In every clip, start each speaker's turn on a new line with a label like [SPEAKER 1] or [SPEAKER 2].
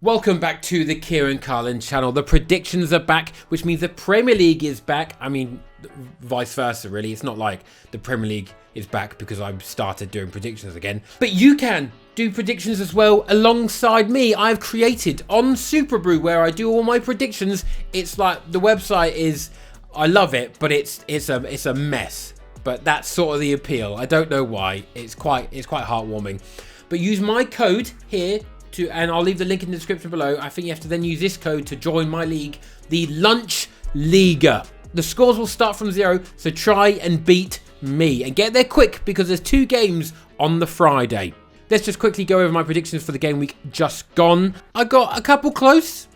[SPEAKER 1] Welcome back to the Kieran Carlin channel. The predictions are back, which means the Premier League is back. I mean, vice versa, really. It's not like the Premier League is back because I've started doing predictions again. But you can do predictions as well alongside me. I've created on Super Brew where I do all my predictions. It's like the website is, I love it, but it's a mess. But that's sort of the appeal. I don't know why. It's quite heartwarming. But use my code here. And I'll leave the link in the description below. I think you have to then use this code to join my league, the Lunch Liga. The scores will start from 0, so try and beat me. And get there quick because there's 2 games on the Friday. Let's just quickly go over my predictions for the game week just gone. I got a couple close,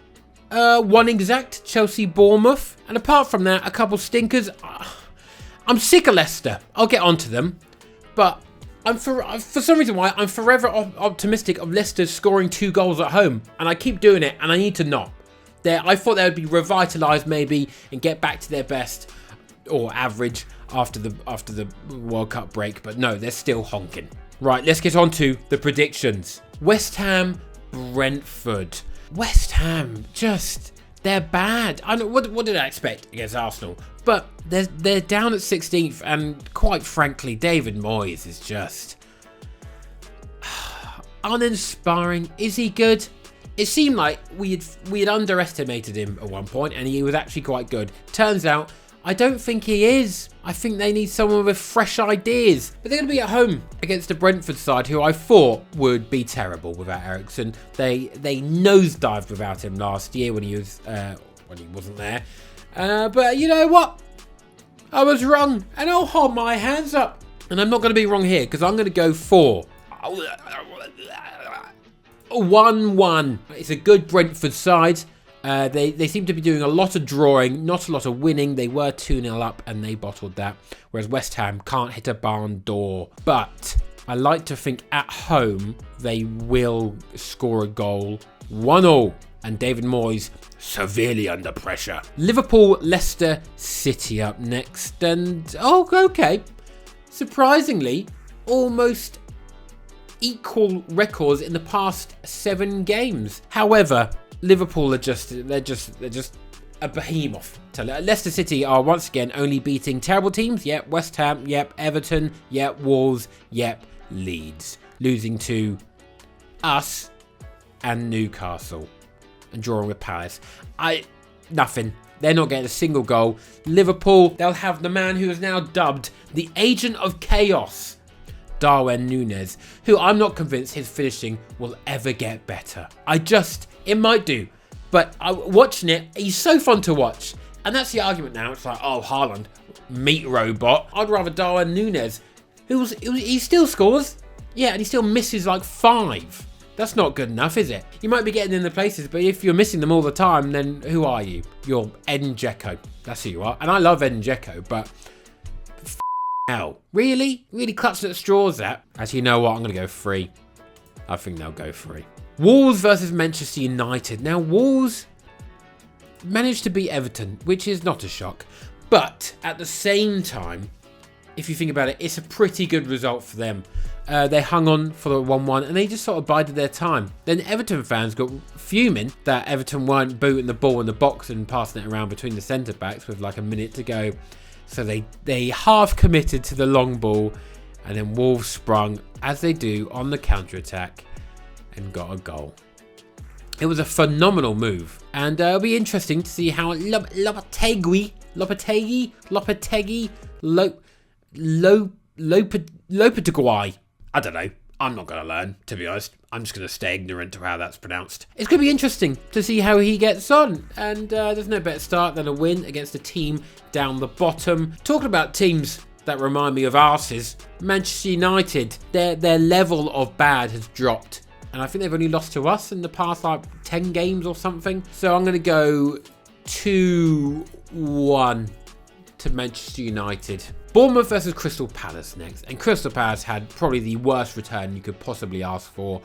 [SPEAKER 1] one exact, Chelsea Bournemouth. And apart from that, a couple stinkers. I'm sick of Leicester. I'll get onto them. But for some reason why I'm forever optimistic of Leicester scoring 2 goals at home, and I keep doing it, and I need to not. I thought they would be revitalised maybe and get back to their best or average after the World Cup break, but no, they're still honking. Right, let's get on to the predictions. West Ham Brentford. West Ham they're bad. I know what did I expect against Arsenal? But they're down at 16th, and quite frankly, David Moyes is just uninspiring. Is he good? It seemed like we had underestimated him at one point, and he was actually quite good. Turns out, I don't think he is. I think they need someone with fresh ideas. But they're going to be at home against the Brentford side, who I thought would be terrible without Eriksen. They nosedived without him last year when he wasn't there. But you know what? I was wrong, and I'll hold my hands up. And I'm not going to be wrong here, because I'm going to go for 1-1. It's a good Brentford side. They seem to be doing a lot of drawing, not a lot of winning. They were 2-0 up, and they bottled that. Whereas West Ham can't hit a barn door. But I like to think at home, they will score a goal. 1-0. And David Moyes severely under pressure. Liverpool, Leicester City up next. And, okay. Surprisingly, almost equal records in the past 7 games. However, Liverpool are just a behemoth. Leicester City are once again only beating terrible teams. Yep, West Ham. Yep, Everton. Yep, Wolves. Yep, Leeds. Losing to us and Newcastle. And drawing with Palace. Nothing. They're not getting a single goal. Liverpool, they'll have the man who is now dubbed the Agent of Chaos, Darwin Núñez, who I'm not convinced his finishing will ever get better. It might do, but watching it, he's so fun to watch. And that's the argument now. It's like, Haaland, meat robot. I'd rather Darwin Núñez, he still scores. Yeah, and he still misses like 5. That's not good enough, is it? You might be getting in the places, but if you're missing them all the time, then who are you? You're Edin Dzeko. That's who you are. And I love Edin Dzeko, but hell. Really? Really clutching at straws, that? Actually, you know what? I'm going to go 3. I think they'll go 3. Wolves versus Manchester United. Now, Wolves managed to beat Everton, which is not a shock. But at the same time, if you think about it, it's a pretty good result for them. They hung on for the 1-1 and they just sort of bided their time. Then Everton fans got fuming that Everton weren't booting the ball in the box and passing it around between the centre-backs with like a minute to go. So they half committed to the long ball, and then Wolves sprung, as they do, on the counter-attack and got a goal. It was a phenomenal move, and it'll be interesting to see how Lopetegui, I don't know. I'm not going to learn, to be honest. I'm just going to stay ignorant to how that's pronounced. It's going to be interesting to see how he gets on. And there's no better start than a win against a team down the bottom. Talking about teams that remind me of arses, Manchester United, their level of bad has dropped. And I think they've only lost to us in the past 10 games or something. So I'm going to go 2-1 to Manchester United. Bournemouth versus Crystal Palace next. And Crystal Palace had probably the worst return you could possibly ask for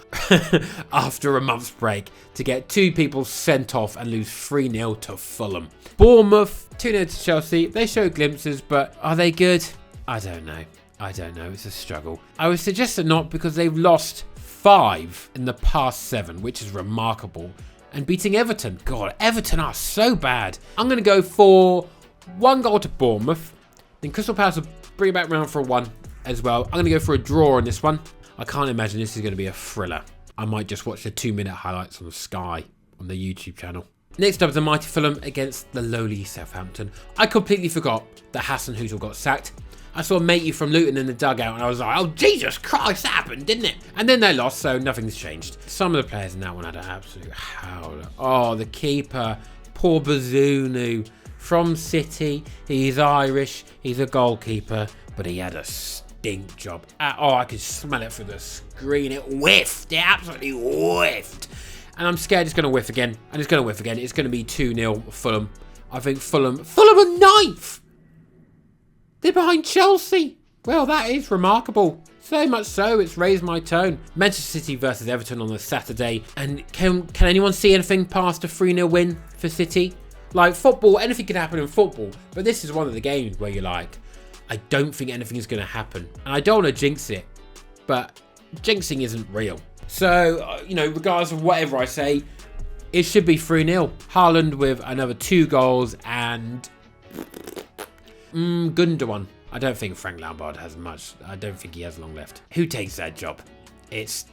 [SPEAKER 1] after a month's break to get 2 people sent off and lose 3-0 to Fulham. Bournemouth, 2-0 to Chelsea. They show glimpses, but are they good? I don't know. It's a struggle. I would suggest they're not, because they've lost 5 in the past 7, which is remarkable. and beating Everton. God, Everton are so bad. I'm going to go for 1 goal to Bournemouth. Then Crystal Palace will bring it back round for a 1 as well. I'm going to go for a draw on this one. I can't imagine this is going to be a thriller. I might just watch the 2-minute highlights on Sky on the YouTube channel. Next up is the mighty Fulham against the lowly Southampton. I completely forgot that Hassan Hutel got sacked. I saw matey from Luton in the dugout and I was like, oh Jesus Christ, that happened, didn't it? And then they lost, so nothing's changed. Some of the players in that one had an absolute howler. Oh, the keeper, poor Bazunu from City. He's Irish, he's a goalkeeper, but he had a stink job. Oh, I could smell it through the screen. It whiffed, it absolutely whiffed. And I'm scared it's going to whiff again. And it's going to whiff again. It's going to be 2-0 Fulham. I think Fulham are 9th. They're behind Chelsea. Well, that is remarkable. So much so, it's raised my tone. Manchester City versus Everton on a Saturday. And can anyone see anything past a 3-0 win for City? Like football, anything can happen in football. But this is one of the games where you're like, I don't think anything is going to happen. And I don't want to jinx it. But jinxing isn't real. So, regardless of whatever I say, it should be 3-0. Haaland with another 2 goals and Gundogan. I don't think Frank Lampard has much. I don't think he has long left. Who takes that job? It's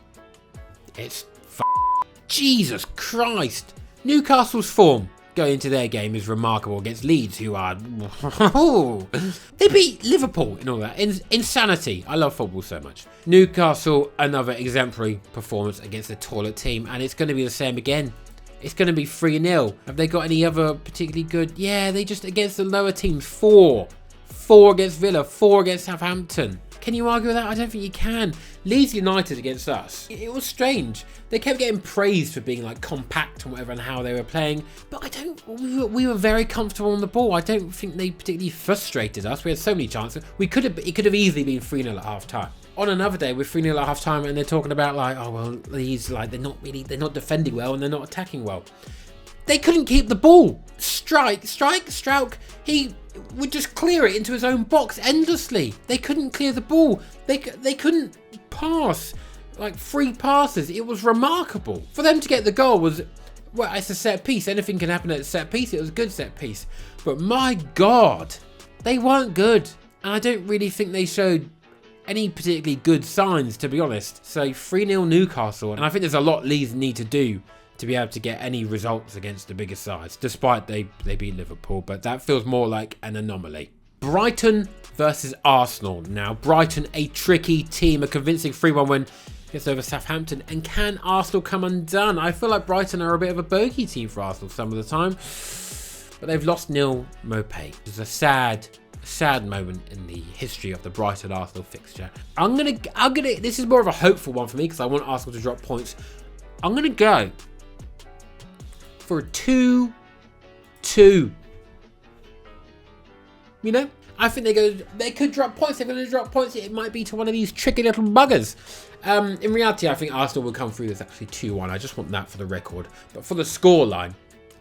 [SPEAKER 1] Jesus Christ. Newcastle's form going into their game is remarkable against Leeds, who are they beat Liverpool and all that. Insanity. I love football so much. Newcastle, another exemplary performance against the toilet team, and it's going to be the same again. It's going to be 3-0. Have they got any other particularly good? Yeah, they just against the lower teams. 4 against Villa, 4 against Southampton. Can you argue with that? I don't think you can. Leeds United against us. It was strange. They kept getting praised for being like compact and whatever and how they were playing. But we were very comfortable on the ball. I don't think they particularly frustrated us. We had so many chances. It could have easily been 3-0 at half time. On another day, we're 3-0 at half time and they're talking about like, oh well, these like they're not defending well and they're not attacking well. They couldn't keep the ball. Struijk, he would just clear it into his own box endlessly. They couldn't clear the ball. They couldn't pass. Like 3 passes. It was remarkable. For them to get the goal was, well, it's a set piece. Anything can happen at a set piece. It was a good set piece. But my God, they weren't good. And I don't really think they showed any particularly good signs, to be honest. So 3-0 Newcastle. And I think there's a lot Leeds need to do to be able to get any results against the bigger sides, despite they beat Liverpool, but that feels more like an anomaly. Brighton versus Arsenal. Now, Brighton, a tricky team, a convincing 3-1 win against over Southampton, and can Arsenal come undone? I feel like Brighton are a bit of a bogey team for Arsenal some of the time, but they've lost Neil Maupay. It's a sad moment in the history of the Brighton Arsenal fixture. I'm gonna. This is more of a hopeful one for me because I want Arsenal to drop points. I'm gonna go for a 2-2. I think they could drop points. They're going to drop points. It might be to one of these tricky little buggers. In reality, I think Arsenal will come through this actually 2-1. I just want that for the record. But for the scoreline,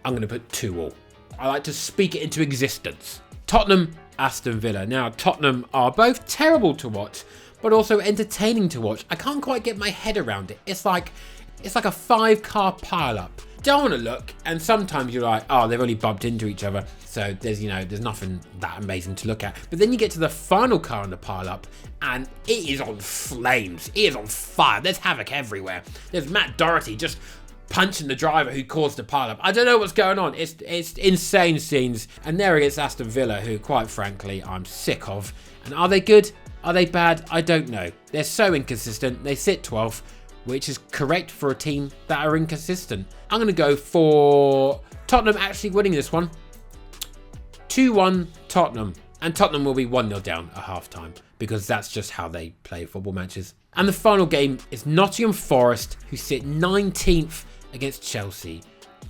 [SPEAKER 1] I'm going to put 2-2. I like to speak it into existence. Tottenham, Aston Villa. Now, Tottenham are both terrible to watch, but also entertaining to watch. I can't quite get my head around it. It's like a 5-car pile-up. Don't want to look, and sometimes you're like, oh, they've only bumped into each other, so there's nothing that amazing to look at. But then you get to the final car in the pile-up, and it is on flames. It is on fire. There's havoc everywhere. There's Matt Doherty just punching the driver who caused the pile-up. I don't know what's going on. It's insane scenes, and they're against Aston Villa, who, quite frankly, I'm sick of. And are they good? Are they bad? I don't know. They're so inconsistent. They sit 12th. Which is correct for a team that are inconsistent. I'm going to go for Tottenham actually winning this one. 2-1 Tottenham. And Tottenham will be 1-0 down at half-time because that's just how they play football matches. And the final game is Nottingham Forest, who sit 19th against Chelsea,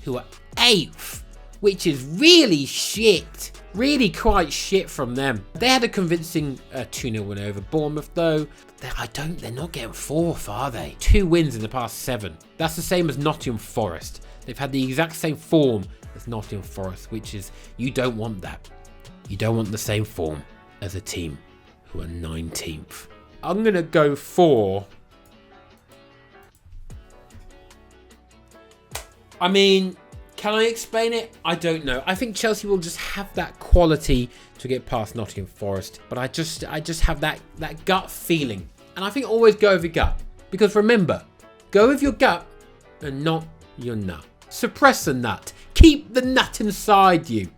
[SPEAKER 1] who are 8th, which is really shit. Really quite shit from them. They had a convincing 2-0 win over Bournemouth though. They're not getting 4th, are they? 2 wins in the past 7. That's the same as Nottingham Forest. They've had the exact same form as Nottingham Forest, which is, you don't want that. You don't want the same form as a team who are 19th. I'm going to go for I mean, can I explain it? I don't know. I think Chelsea will just have that quality to get past Nottingham Forest. But I just have that gut feeling. And I think always go with your gut. Because remember, go with your gut and not your nut. Suppress the nut. Keep the nut inside you.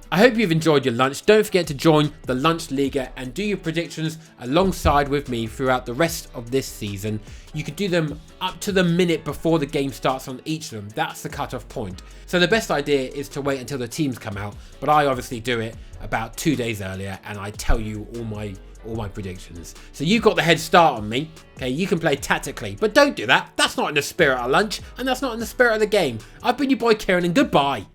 [SPEAKER 1] I hope you've enjoyed your lunch. Don't forget to join the Lunch Liga and do your predictions alongside with me throughout the rest of this season. You can do them up to the minute before the game starts on each of them. That's the cut-off point. So the best idea is to wait until the teams come out, but I obviously do it about 2 days earlier and I tell you all my predictions. So you've got the head start on me. Okay, you can play tactically, but don't do that. That's not in the spirit of lunch and that's not in the spirit of the game. I've been your boy Kieran and goodbye.